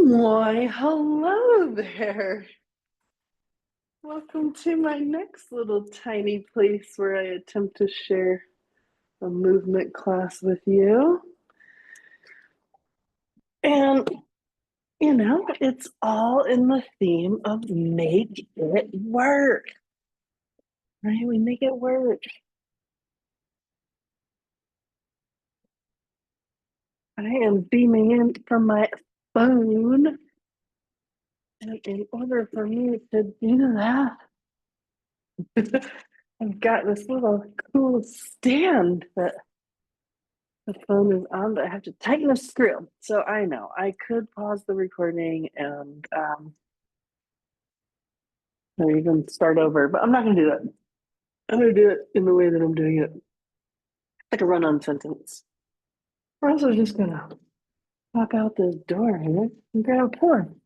Why, hello there. Welcome to my next little tiny place where I attempt to share a movement class with you. And, it's all in the theme of make it work, right? We make it work. I am beaming in from my phone. And in order for me to do that, I've got this little cool stand that the phone is on, but I have to tighten the screw. So I know I could pause the recording and or even start over, but I'm not going to do that. I'm going to do it in the way that I'm doing it, like a run-on sentence. We're also just going to walk out this door here and grab a porn.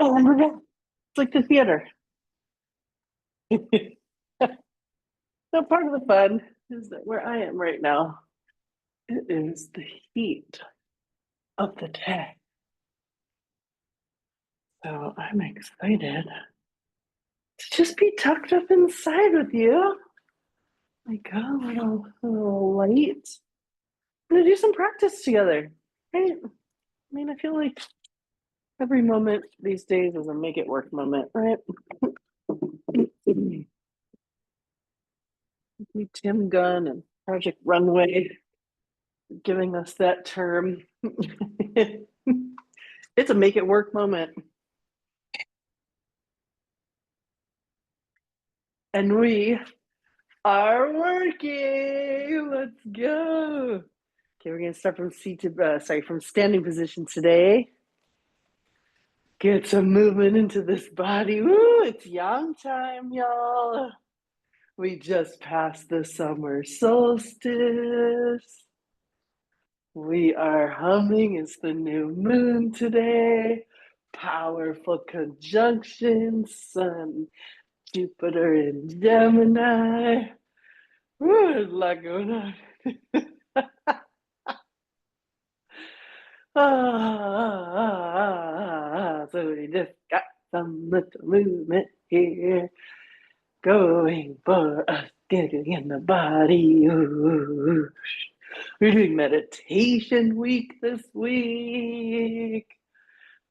And we're back. It's like the theater. So part of the fun is that where I am right now, it is the heat of the day. So I'm excited to just be tucked up inside with you. Like a little light. We're gonna do some practice together, right? I mean, I feel like every moment these days is a make it work moment, right? Tim Gunn and Project Runway giving us that term. It's a make it work moment. And we are working. Let's go. Okay, we're gonna start from from standing position today. Get some movement into this body. Woo, it's yang time, y'all. We just passed the summer solstice. We are humming. It's the new moon today. Powerful conjunction, Sun, Jupiter, and Gemini. Woo, there's a lot going on. So we just got some little movement here going for us, getting in the body. Ooh. We're doing meditation week this week.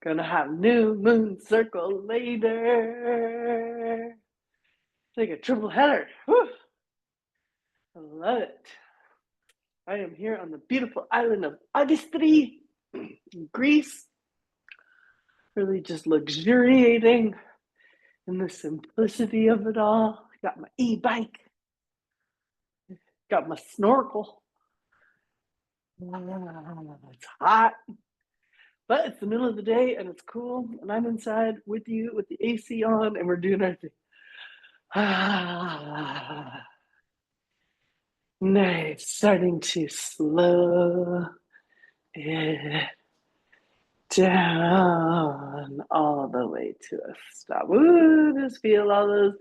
Gonna have new moon circle later. Take a triple header. Whew. I love it. I am here on the beautiful island of Agistri, Greece, really just luxuriating in the simplicity of it all. Got my e-bike, got my snorkel. It's hot, but it's the middle of the day and it's cool. And I'm inside with you with the AC on, and we're doing our thing. Nice. Starting to slow it down all the way to a stop. Ooh, just feel all those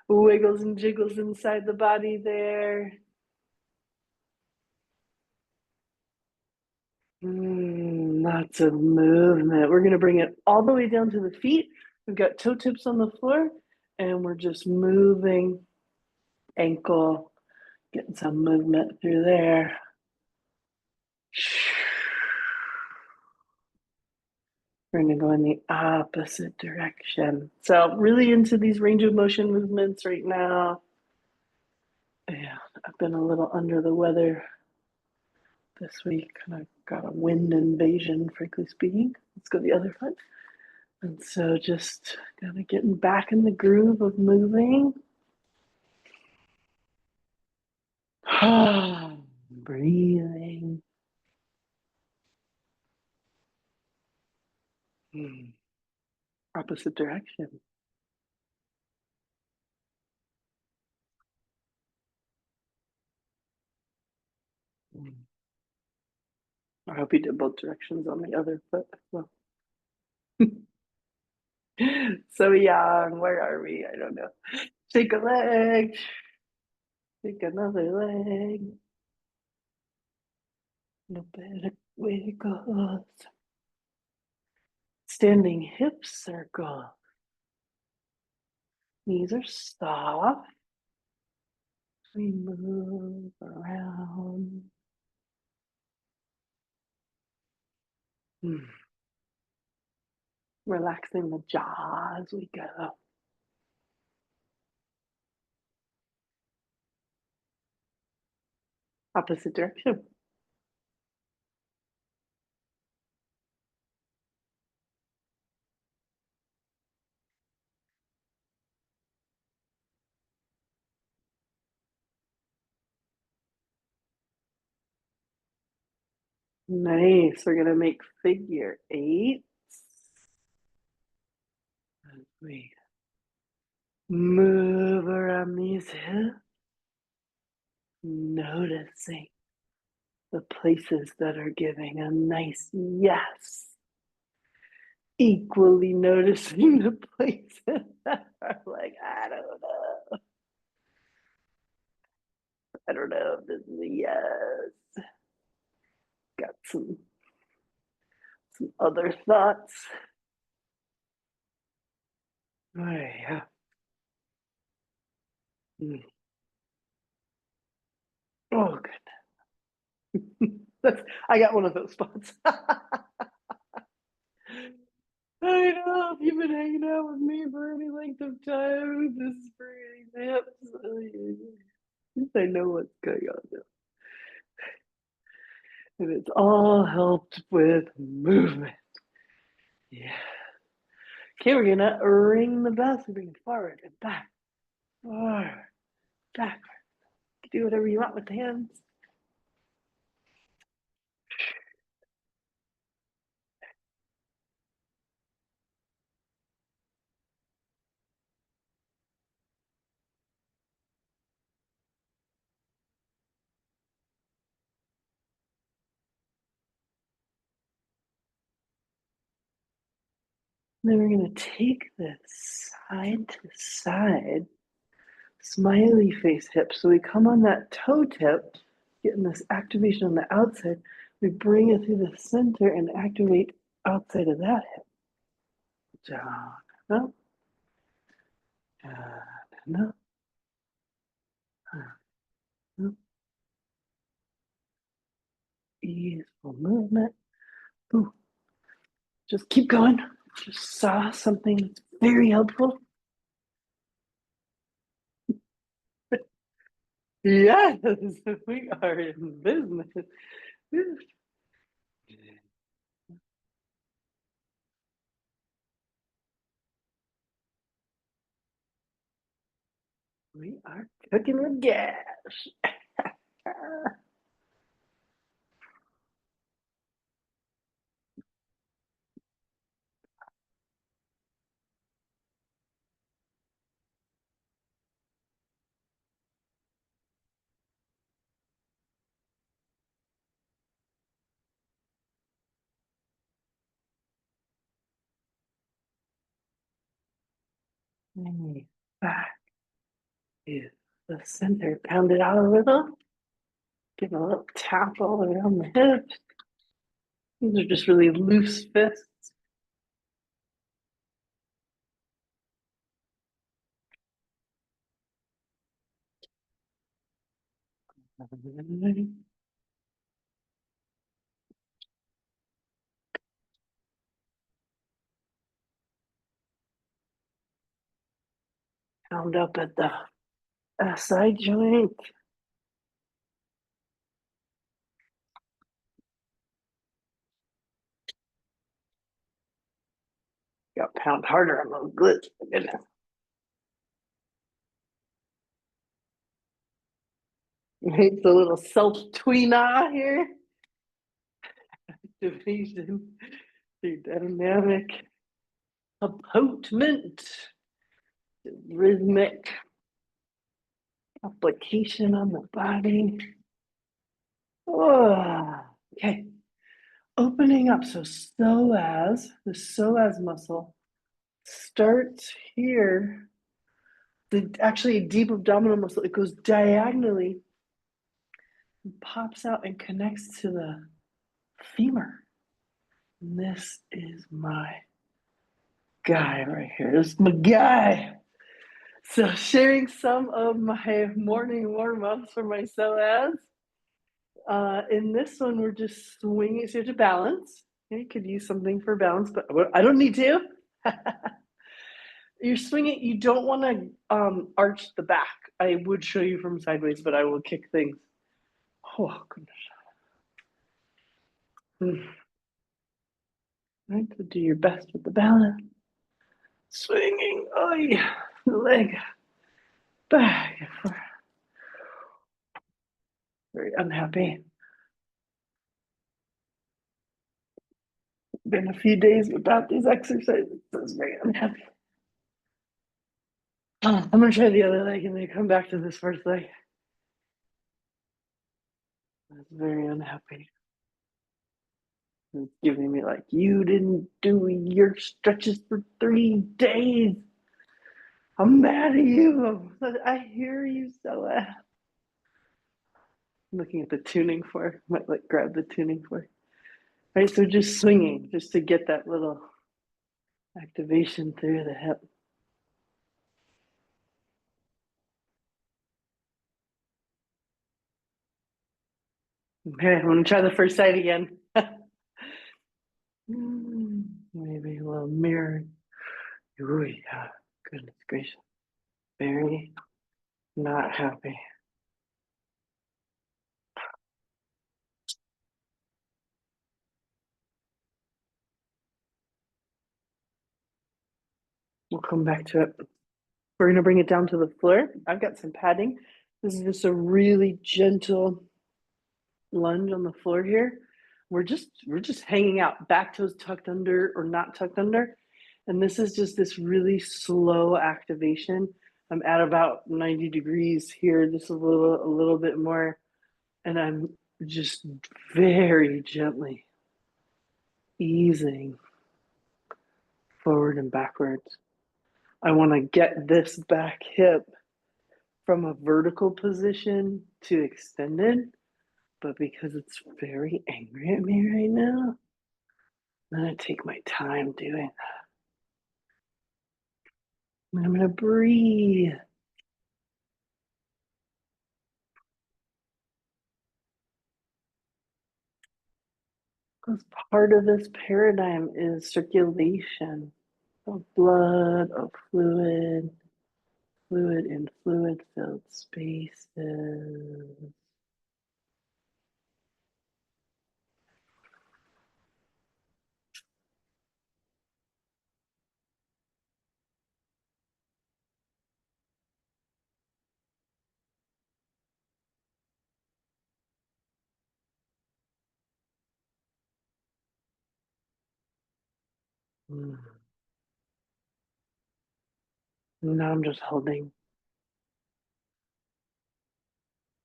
wiggles and jiggles inside the body there. Lots of movement. We're going to bring it all the way down to the feet. We've got toe tips on the floor, and we're just moving ankle, getting some movement through there. We're going to go in the opposite direction. So, really into these range of motion movements right now. Yeah, I've been a little under the weather this week. Kind of got a wind invasion, frankly speaking. Let's go the other foot. And so just kind of getting back in the groove of moving. Breathing. Opposite direction. I hope you did both directions on the other foot. Well. So young, where are we? I don't know. Shake a leg. Take another leg. No better way to go. Standing hip circle. Knees are soft. We move around. Relaxing the jaw as we go. Opposite direction. Nice. We're going to make figure eights. As we move around these hips, noticing the places that are giving a nice yes. Equally noticing the places that are like, I don't know. I don't know if this is a yes. Got some other thoughts. Oh, yeah. Oh, good. I got one of those spots. I know if you've been hanging out with me for any length of time, this is for examples. I know what's going on now. And it's all helped with movement. Yeah. Okay, we're gonna ring the bell. So bring it forward and back, forward, back. Do whatever you want with the hands. Then we're gonna take this side to side, smiley face hip. So we come on that toe tip, getting this activation on the outside. We bring it through the center and activate outside of that hip. Down, up, down, up, up. Easeful movement. Ooh. Just keep going. Just saw something that's very helpful. Yes, we are in business. We are cooking with gas. Back is the center. Pound it out a little. Give a little tap all around the hips. These are just really loose fists. Pound up at the side joint. Got pound harder on those glutes. Goodness. It's a little self-tweena here. Division through dynamic appointment, rhythmic application on the body. Oh, okay. Opening up. So the psoas muscle starts here actually a deep abdominal muscle. It goes diagonally and pops out and connects to the femur. And this is my guy right here. This is my guy. So sharing some of my morning warm-ups for my psoas. In this one, we're just swinging. So you have to balance. You could use something for balance, but I don't need to. You're swinging. You don't want to arch the back. I would show you from sideways, but I will kick things. Oh, goodness. Right, so do your best with the balance. Swinging. Oh, yeah. The leg back and forth. Very unhappy. Been a few days without these exercises. So I was very unhappy. I'm going to try the other leg and then come back to this first leg. I was very unhappy. It's giving me like, you didn't do your stretches for 3 days. I'm mad at you. I hear you, so I'm looking at the tuning fork. Might like grab the tuning fork. Right, so just swinging, just to get that little activation through the hip. Okay, I'm gonna try the first side again. Maybe a little mirror. Ooh, yeah, goodness gracious. Very not happy. We'll come back to it. We're going to bring it down to the floor. I've got some padding. This is just a really gentle lunge on the floor here. We're just hanging out, back toes tucked under or not tucked under. And this is just this really slow activation. I'm at about 90 degrees here, just a little bit more. And I'm just very gently easing forward and backwards. I want to get this back hip from a vertical position to extended, but because it's very angry at me right now, I'm gonna take my time doing that. I'm gonna breathe. Because part of this paradigm is circulation of blood, of fluid, fluid in fluid filled spaces. Mm. Now I'm just holding.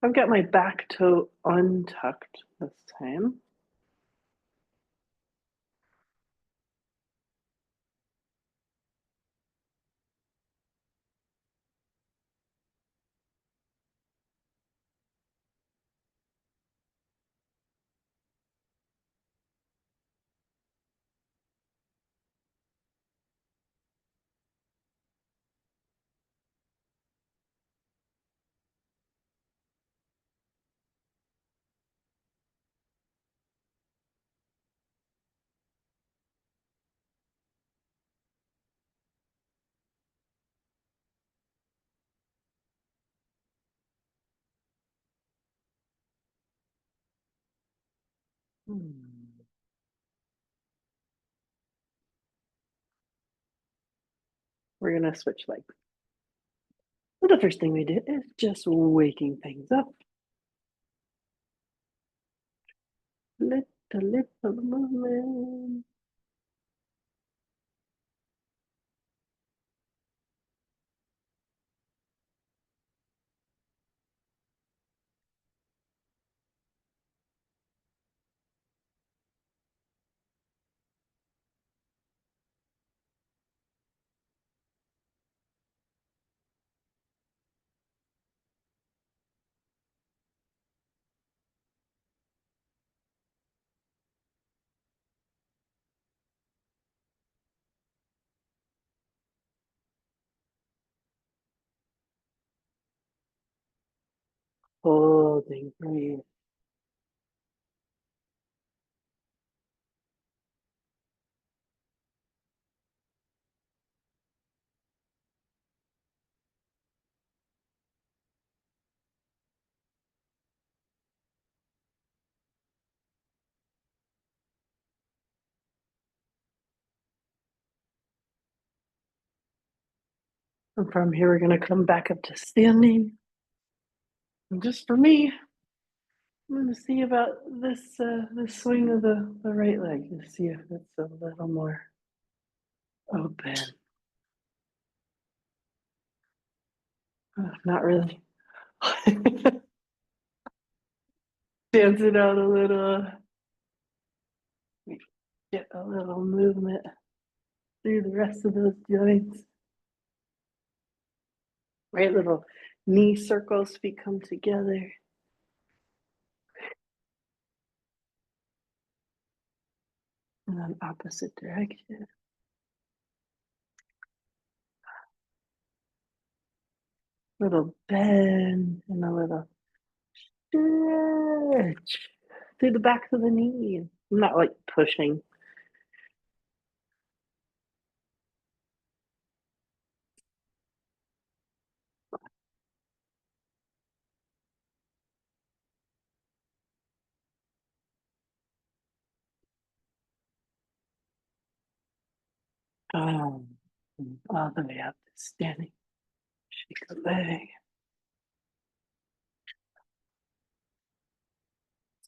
I've got my back toe untucked this time. Hmm. We're gonna switch legs. So the first thing we did is just waking things up. Little movement. Holding, breathe. And from here, we're going to come back up to standing. And just for me, I'm going to see about this swing of the right leg to see if it's a little more open. Not really. Dance it out a little. Get a little movement through the rest of those joints. Right, little knee circles, feet come together. And then opposite direction. Little bend and a little stretch through the back of the knee. I'm not like pushing. Um, all the way up to standing. Shake the leg.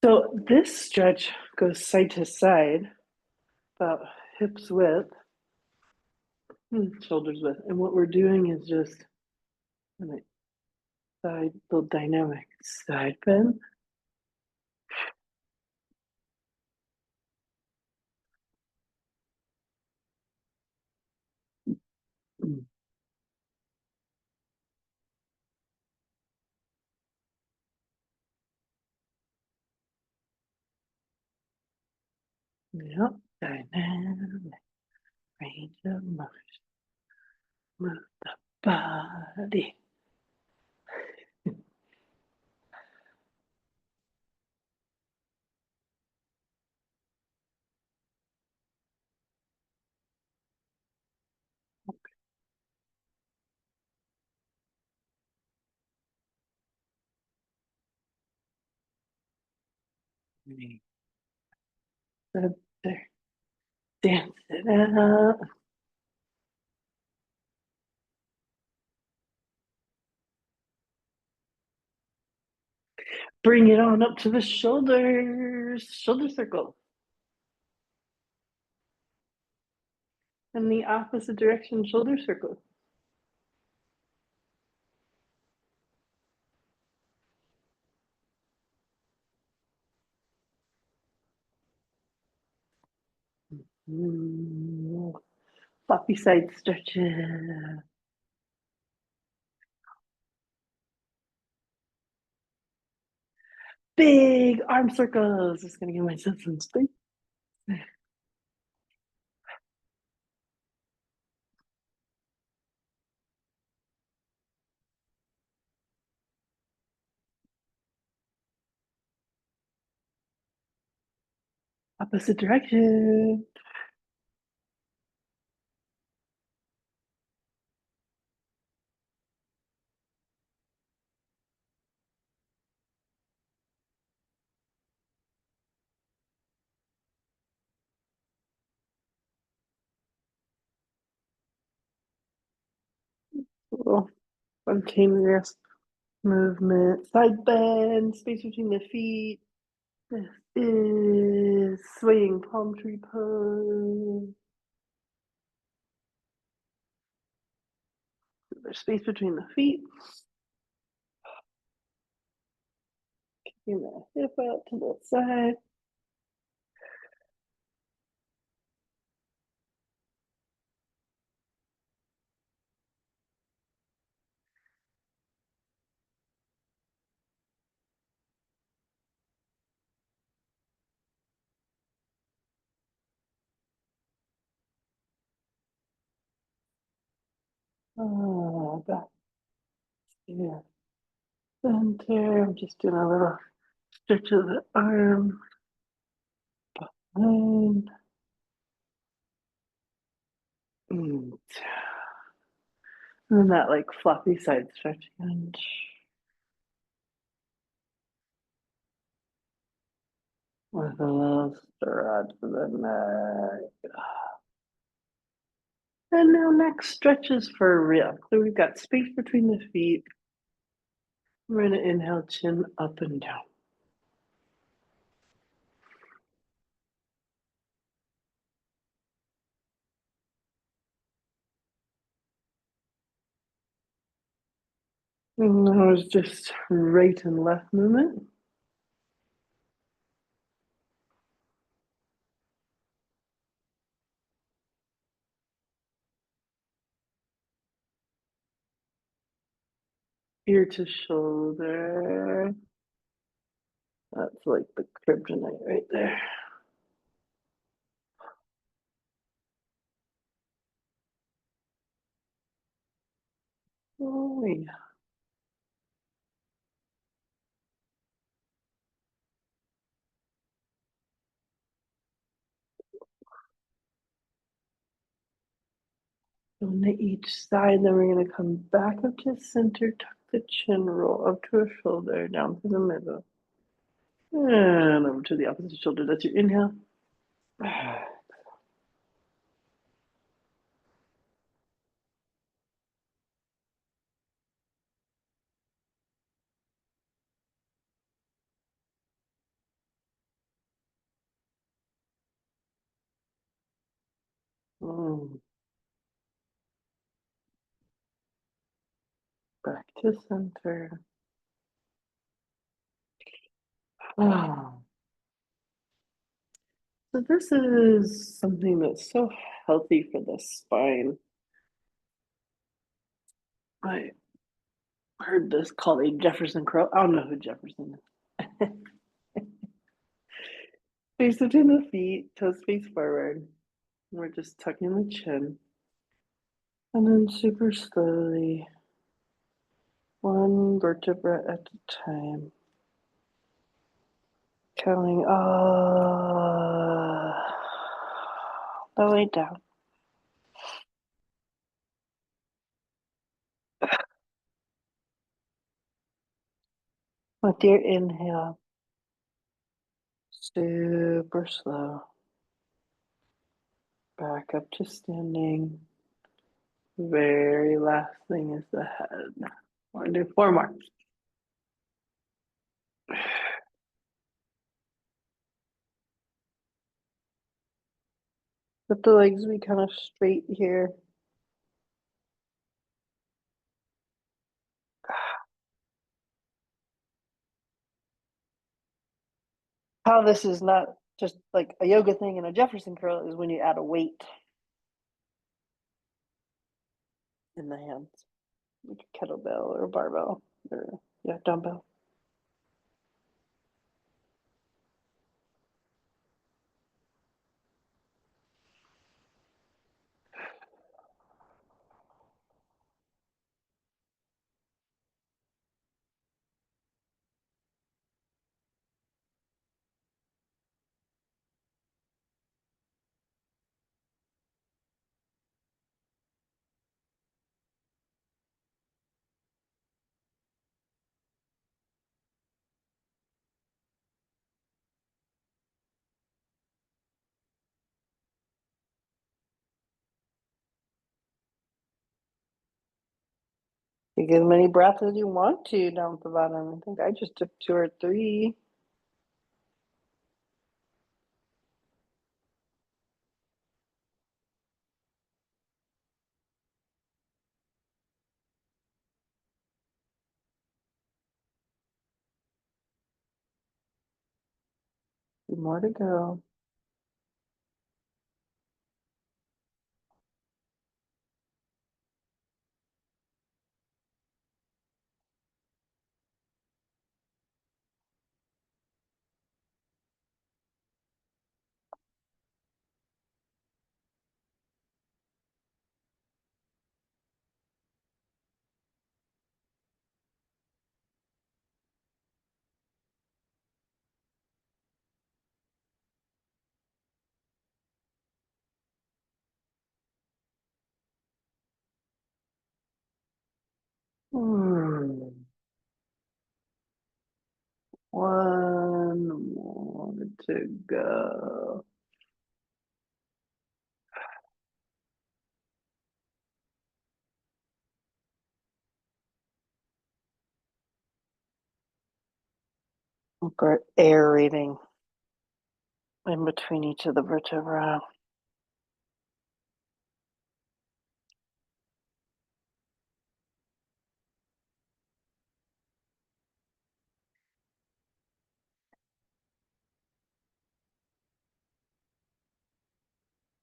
So this stretch goes side to side, about hips width, shoulders width. And what we're doing is just side, little dynamic side bend. Yep, dynamic range of motion. Move the body. There. Dance it out. Bring it on up to the shoulders. Shoulder circle. And the opposite direction, shoulder circle. Floppy side stretches. Big arm circles. Just gonna give myself some space. Opposite direction. Little spontaneous movement. Side bend. Space between the feet. This is swaying palm tree pose. There's space between the feet. Kicking the hip out to the side. Back. Yeah. center. I'm just doing a little stretch of the arm. And, and then that like floppy side stretch again. With a little stretch to the neck. And now neck stretches for real. So we've got space between the feet. We're going to inhale, chin up and down. And now it's just right and left movement. Ear to shoulder. That's like the kryptonite right there. Oh, yeah. On each side, then we're going to come back up to center, tuck the chin, roll up to a shoulder, down to the middle. And over to the opposite shoulder. That's your inhale. Back to center. So this is something that's so healthy for the spine. I heard this called a Jefferson curl. I don't know who Jefferson is. Face between the feet, toes face forward. We're just tucking the chin. And then super slowly, one vertebra at a time. Counting all the way down. With your inhale, super slow. Back up to standing. Very last thing is the head. We're gonna do 4 more. Let the legs be kind of straight here. How this is not just like a yoga thing and a Jefferson curl is when you add a weight in the hands, like a kettlebell or a barbell or dumbbell. Take as many breaths as you want to down at the bottom. I think I just took 2 or 3. More to go. to go. We're aerating in between each of the vertebrae.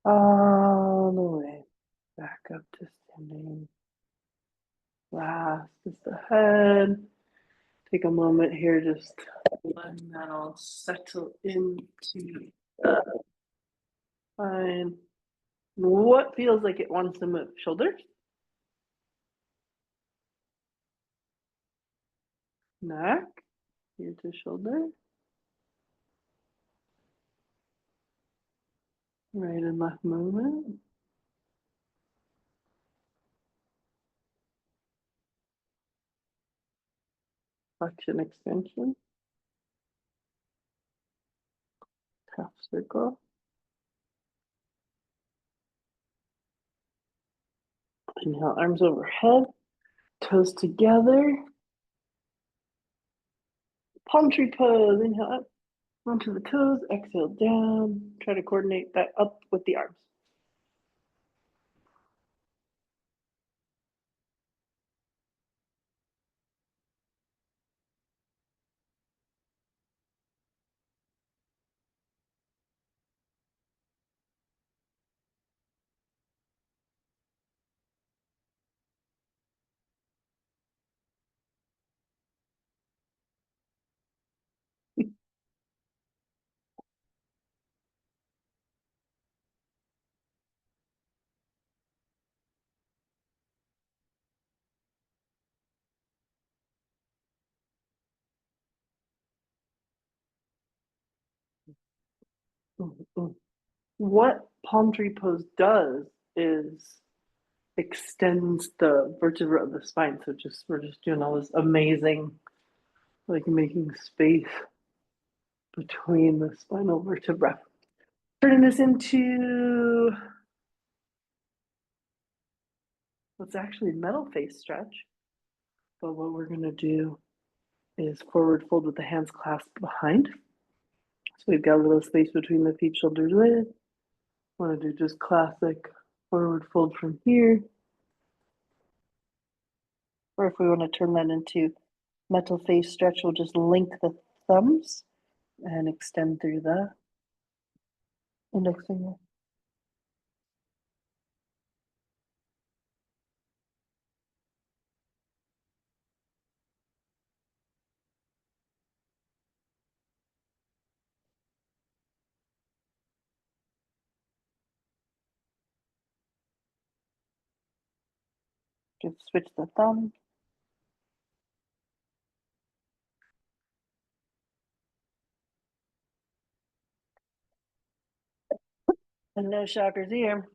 All the way back up to standing. Last is the head. Take a moment here, just letting that all settle into the spine. What feels like it wants to move? Shoulders, neck, here to shoulder, right and left movement. Flexion, extension, half circle. Inhale, arms overhead, toes together. Palm tree pose. Inhale up onto the toes, exhale down. Try to coordinate that up with the arms. What palm tree pose does is extends the vertebra of the spine. So just we're just doing all this amazing, like making space between the spinal vertebra. Turning this into what's actually metal face stretch. But what we're gonna do is forward fold with the hands clasped behind. So we've got a little space between the feet, shoulders width. Want to do just classic forward fold from here. Or if we want to turn that into metal face stretch, we'll just link the thumbs and extend through the index finger. Just switch the thumb. And no shockers here.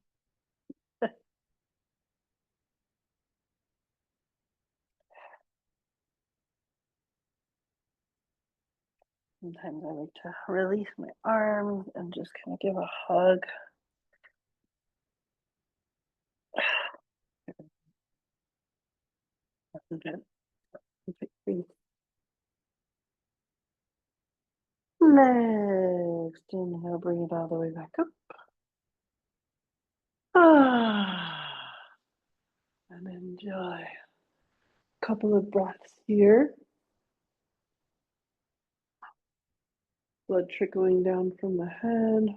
Sometimes I like to release my arms and just kind of give a hug. Next, inhale, bring it all the way back up. And enjoy a couple of breaths here. Blood trickling down from the head.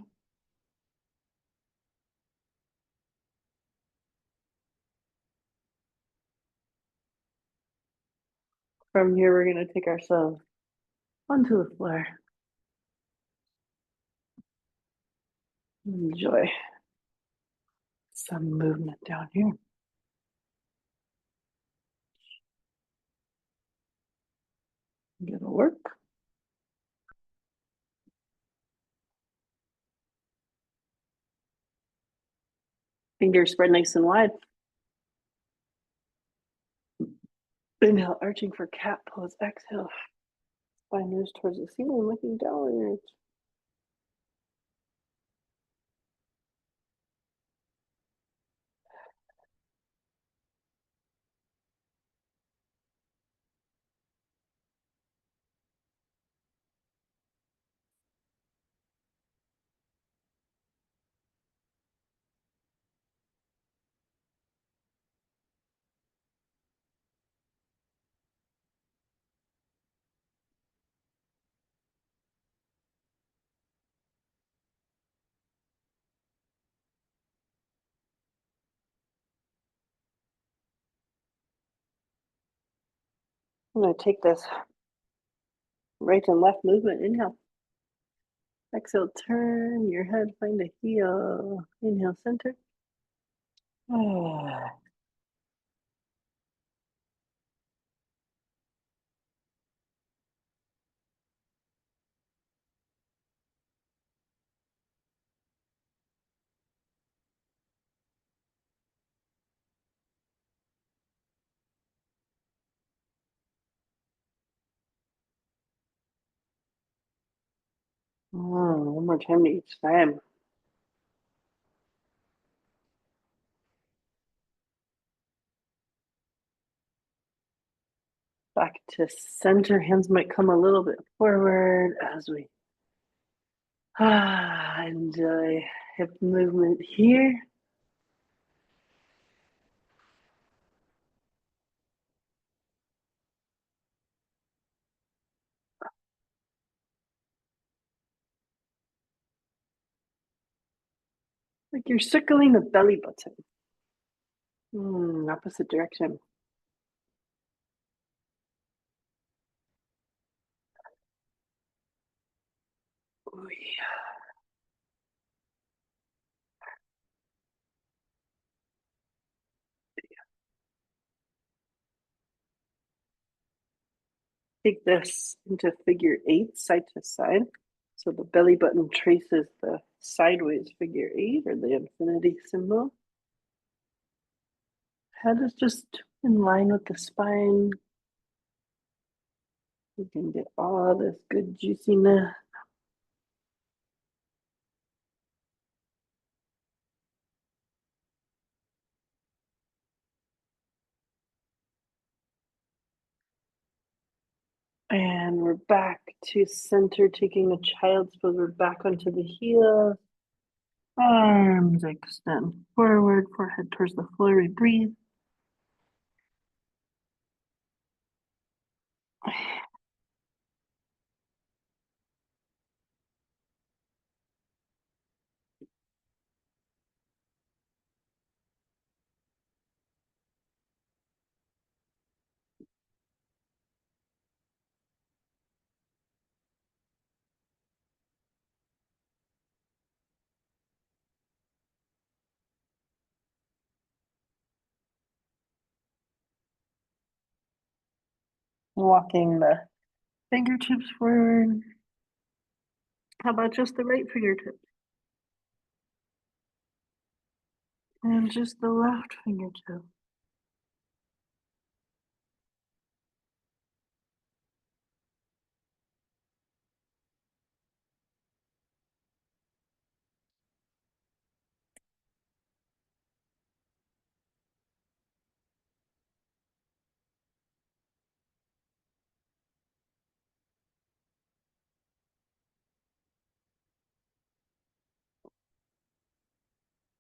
From here, we're going to take ourselves onto the floor. Enjoy some movement down here. It'll work. Fingers spread nice and wide. Inhale, arching for cat pose. Exhale, spine moves towards the ceiling, looking downwards. I'm going to take this right and left movement. Inhale. Exhale, turn your head, find a heel. Inhale, center. Ah. One more time to each time. Back to center. Hands might come a little bit forward as we enjoy hip movement here. Like you're circling the belly button. Opposite direction. Oh, yeah. Take this into figure 8, side to side. So the belly button traces the sideways figure 8 or the infinity symbol. Head is just in line with the spine. You can get all this good juiciness. And we're back to center, taking a child's pose. We're back onto the heels. Arms extend forward, forehead towards the floor. We breathe. Walking the fingertips forward. How about just the right fingertip? And just the left fingertip.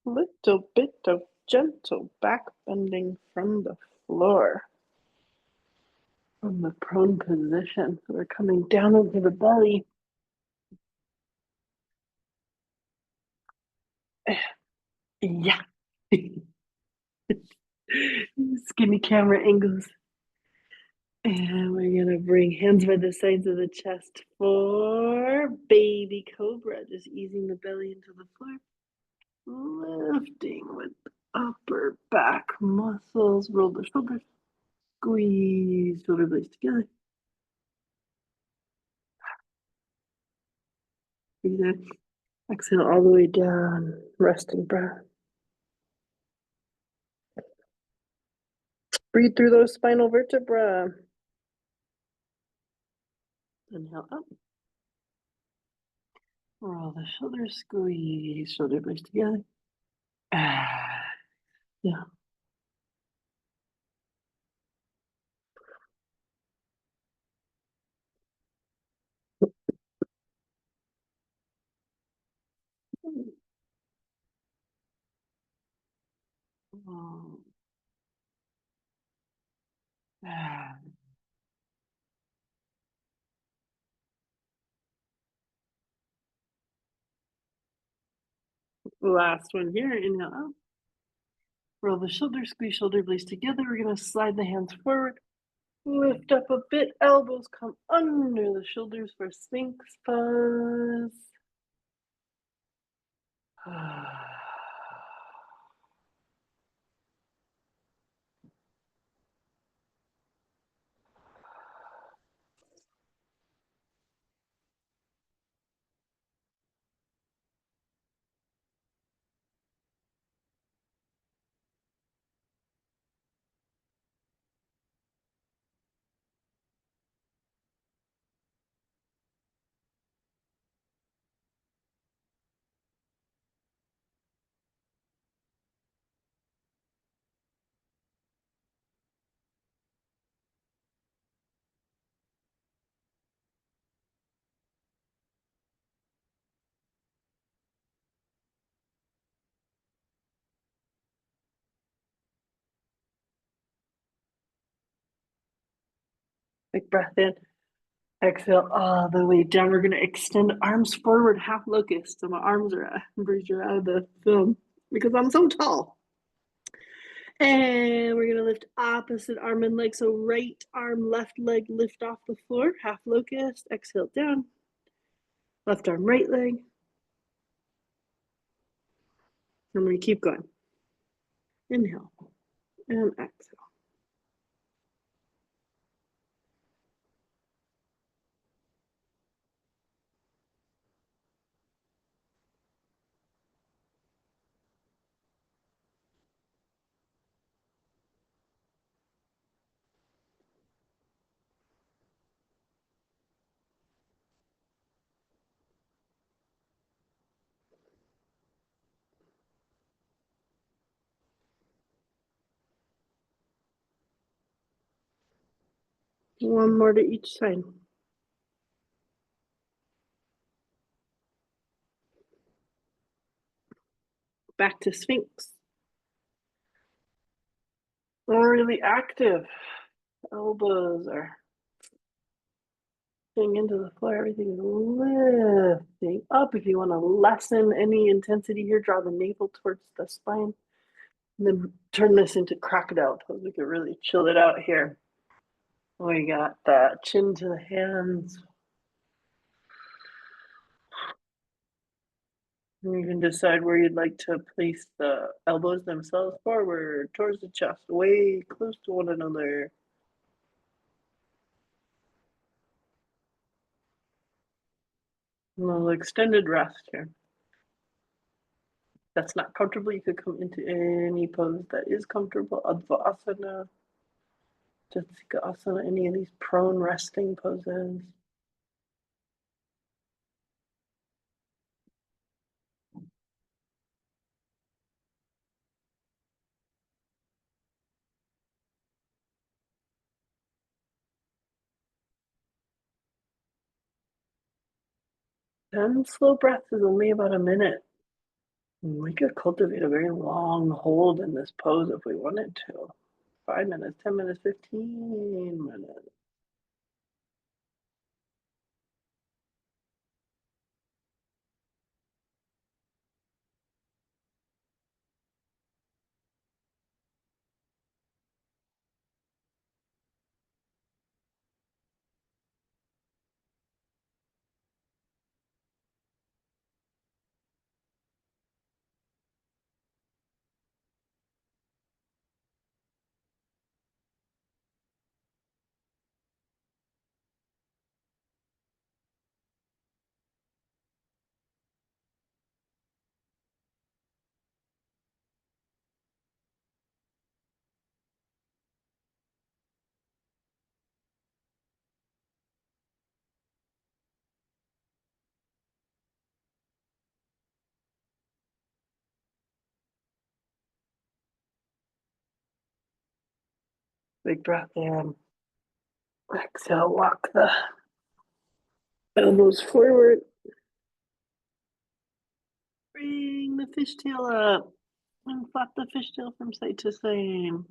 Little bit of gentle back bending from the floor. From the prone position. So we're coming down into the belly. Yeah. Skinny camera angles. And we're going to bring hands by the sides of the chest for baby cobra. Just easing the belly into the floor. Lifting with upper back muscles. Roll the shoulders. Squeeze shoulder blades together. Breathe in. Exhale all the way down. Resting breath. Breathe through those spinal vertebrae. Inhale up. Roll the shoulders. Squeeze shoulder blades together. Yeah. Last one here. Inhale up. Roll the shoulders, squeeze shoulder blades together. We're going to slide the hands forward. Lift up a bit, elbows come under the shoulders for Sphinx pose. Big breath in. Exhale all the way down. We're going to extend arms forward, half locust. So my arms are out of the film because I'm so tall. And we're going to lift opposite arm and leg. So right arm, left leg, lift off the floor, half locust. Exhale down. Left arm, right leg. And we keep going. Inhale and exhale. One more to each side. Back to Sphinx. Really active. Elbows are into the floor. Everything is lifting up. If you want to lessen any intensity here, draw the navel towards the spine. And then turn this into crocodile pose. We can really chill it out here. We got that chin to the hands. And you can decide where you'd like to place the elbows themselves forward, towards the chest, way close to one another. A little extended rest here. If that's not comfortable, you could come into any pose that is comfortable. Advasana, Jatsikasana, any of these prone resting poses. And slow breath is only about a minute. We could cultivate a very long hold in this pose if we wanted to. 5 minutes, 10 minutes, 15 minutes. Big breath in. Exhale, walk the elbows forward. Bring the fishtail up and flap the fishtail from side to side.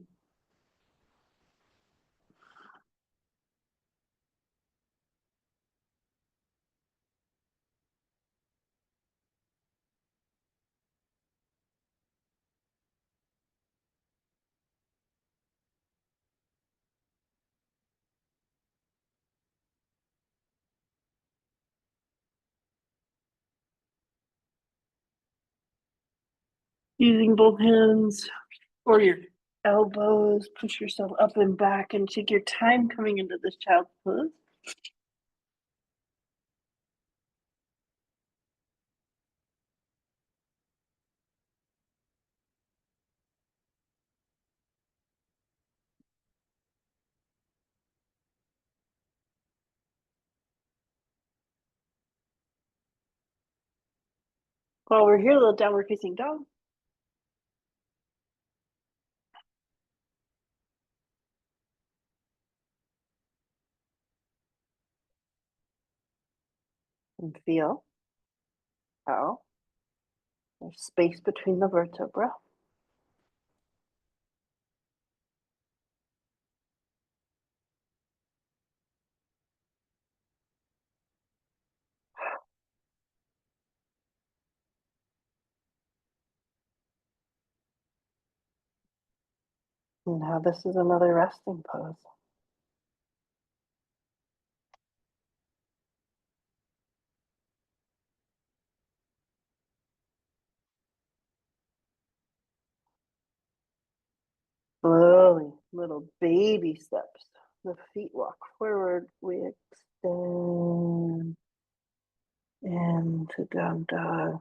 Using both hands or your elbows, push yourself up and back and take your time coming into this child's pose. While we're here, the downward facing dog. And feel how there's space between the vertebra. And how this is another resting pose. Slowly, little baby steps. The feet walk forward. We extend into down dog.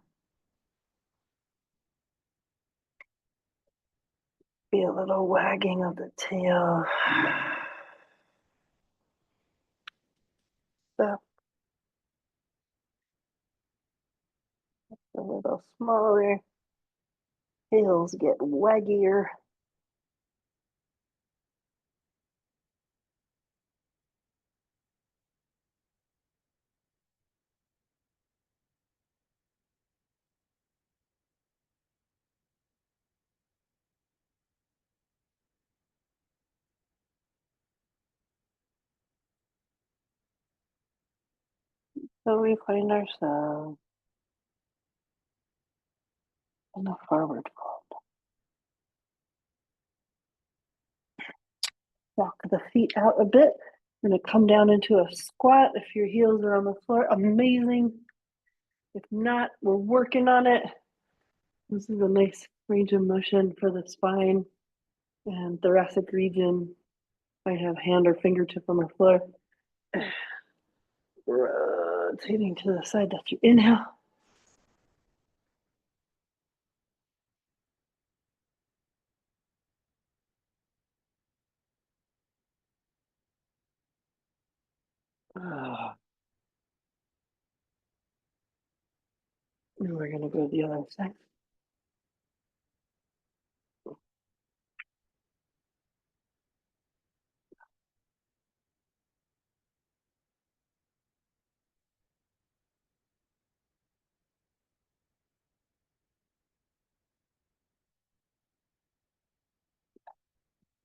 Be a little wagging of the tail. Step a little smaller. Tails get waggier. So we find ourselves in a forward fold. Walk the feet out a bit. We're going to come down into a squat. If your heels are on the floor, amazing. If not, we're working on it. This is a nice range of motion for the spine and thoracic region. Might have hand or fingertip on the floor. Rotating to the side. That's your inhale. And we're going to go to the other side.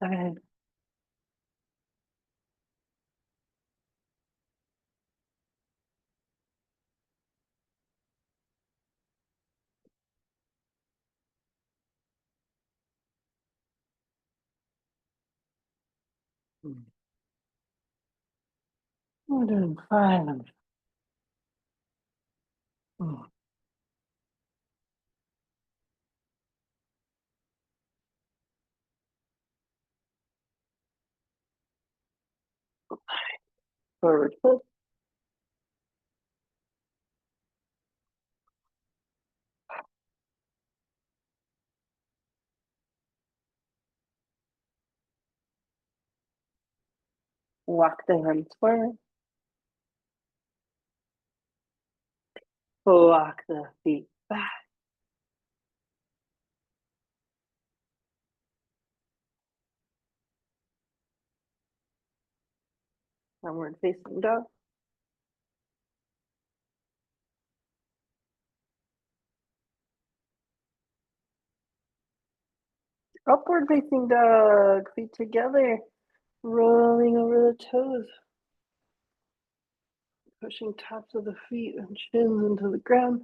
Side. We're doing fine. Forward foot. Walk the hands forward. Walk the feet back. Downward facing dog. Upward facing dog. Feet together. Rolling over the toes. Pushing tops of the feet and shins into the ground.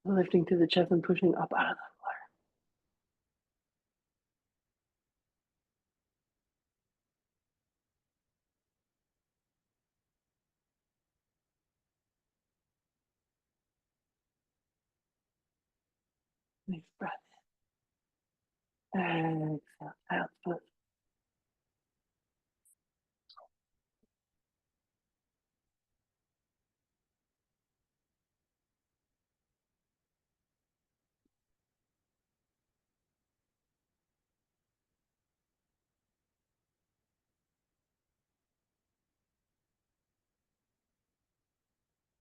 Lifting through the chest and pushing up out of the floor. Nice breath. Exhale. Output.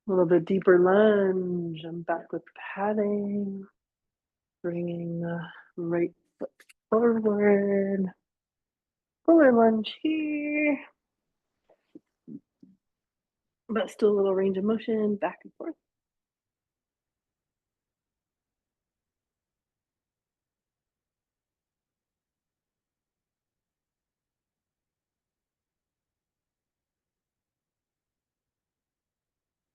A little bit deeper lunge. I'm back with padding. Bringing the right foot forward. Fuller lunge here. But still a little range of motion, back and forth.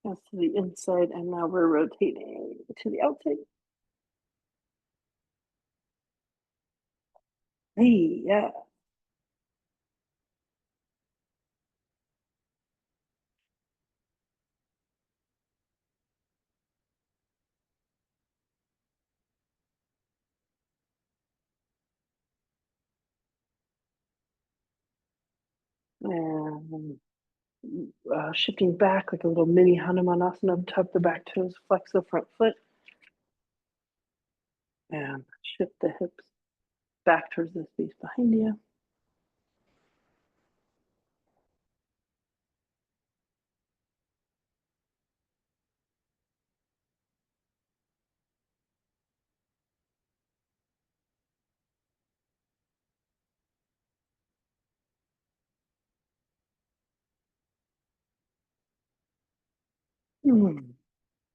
That's to the inside, and now we're rotating to the outside. Hey, yeah. And shifting back like a little mini Hanumanasana, tap the back toes, flex the front foot, and shift the hips back towards the space behind you.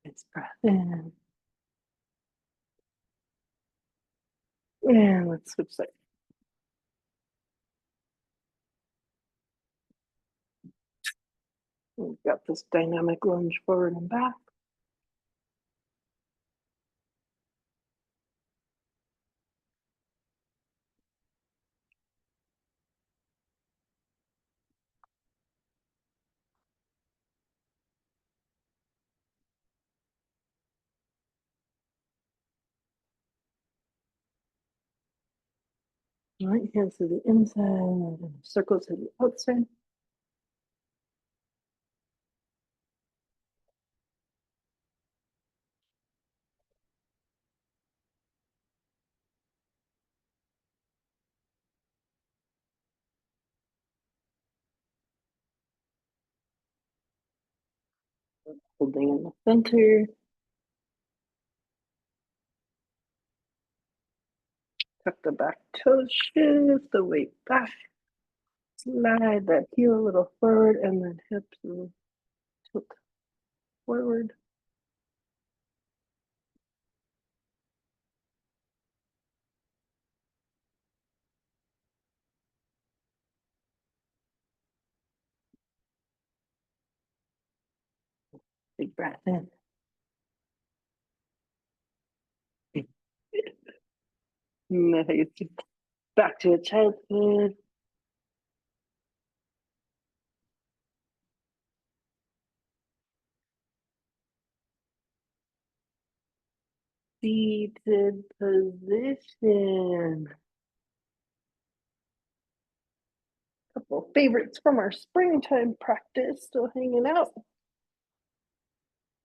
Nice breath in. And let's switch sides. We've got this dynamic lunge forward and back. Right hands to the inside, and circle to the outside. Holding in the center. Tuck the back toes, shift the weight back. Slide that heel a little forward, and then hips and tilt forward. Big breath in. Nice. Back to a childhood. Seated position. Couple favorites from our springtime practice still hanging out.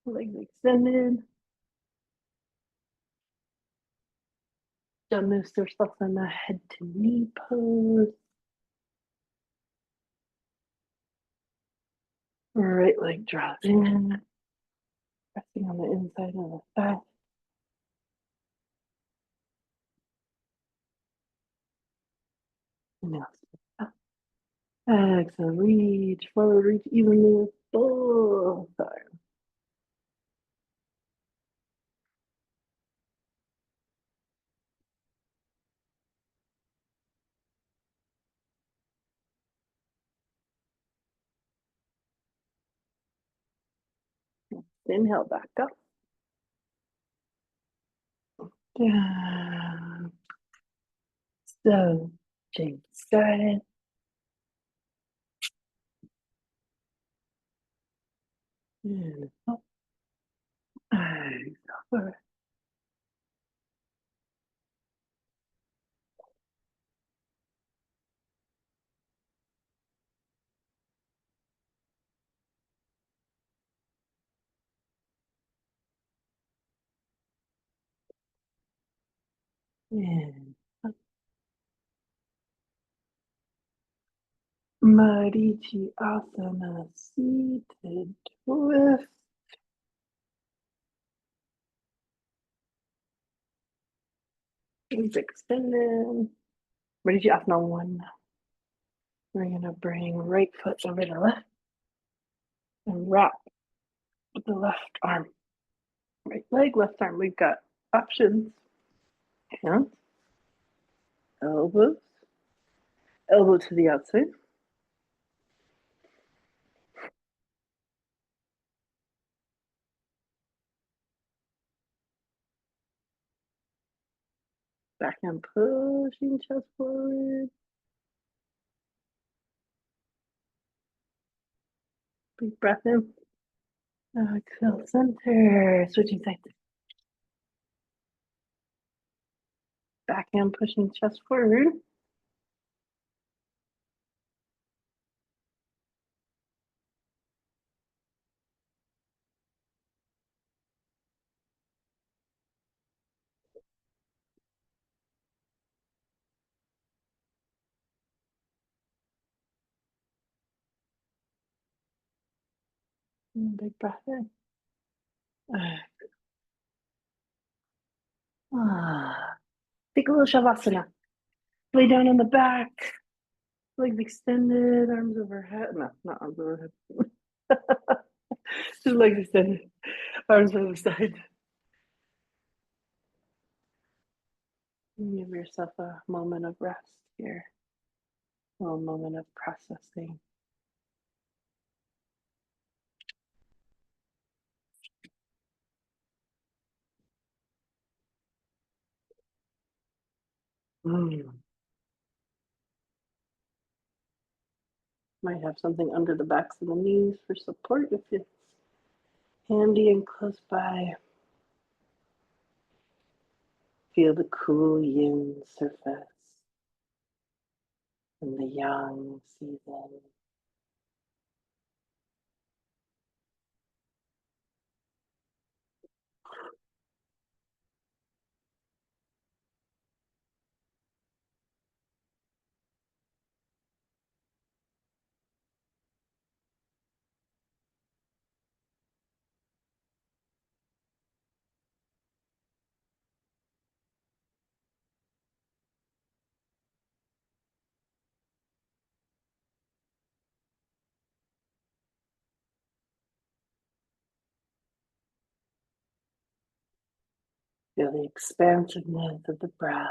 Legs extended. Janusthasana head to knee pose. Right leg draws in. Pressing on the inside of the thigh. Now up. Exhale, reach forward, reach evenly with both arms. Inhale back up. Down. So, change side. And up. Exhale forward. And Marichi Asana, seated twist. Legs extended. Marichi Asana 1. We're going to bring right foot over the left and wrap with the left arm. Right leg, left arm. We've got options. Hands, elbows, elbow to the outside. Backhand pushing chest forward. Big breath in. Exhale, center. Switching sides. Backhand pushing chest forward. Big breath in. Take a little shavasana. Lay down on the back. Legs extended, arms overhead. No, not arms overhead. Just legs extended, arms over the side. Give yourself a moment of rest here, a little moment of processing. Might have something under the backs of the knees for support if it's handy and close by. Feel the cool yin surface and the yang season. Feel the expansiveness of the breath.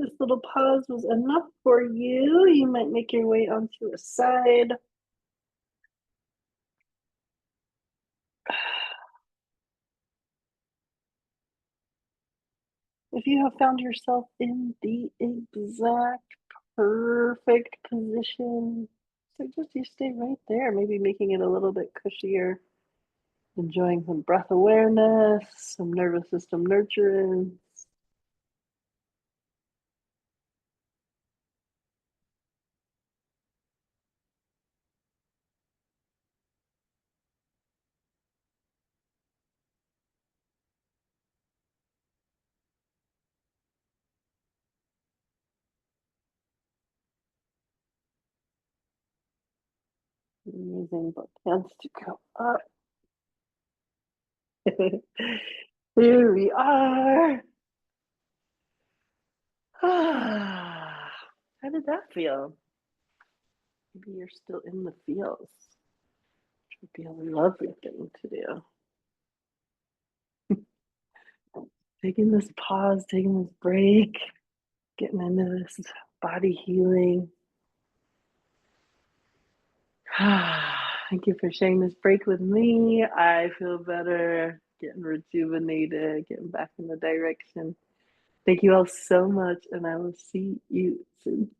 This little pause was enough for you. You might make your way onto a side. If you have found yourself in the exact perfect position, so just you stay right there, maybe making it a little bit cushier, enjoying some breath awareness, some nervous system nurturing. Using both hands to go up. Here we are. How did that feel? Maybe you're still in the feels, which would be a lovely thing to do. Taking this pause, taking this break, getting into this body healing. Thank you for sharing this break with me. I feel better, getting rejuvenated, getting back in the direction. Thank you all so much, and I will see you soon.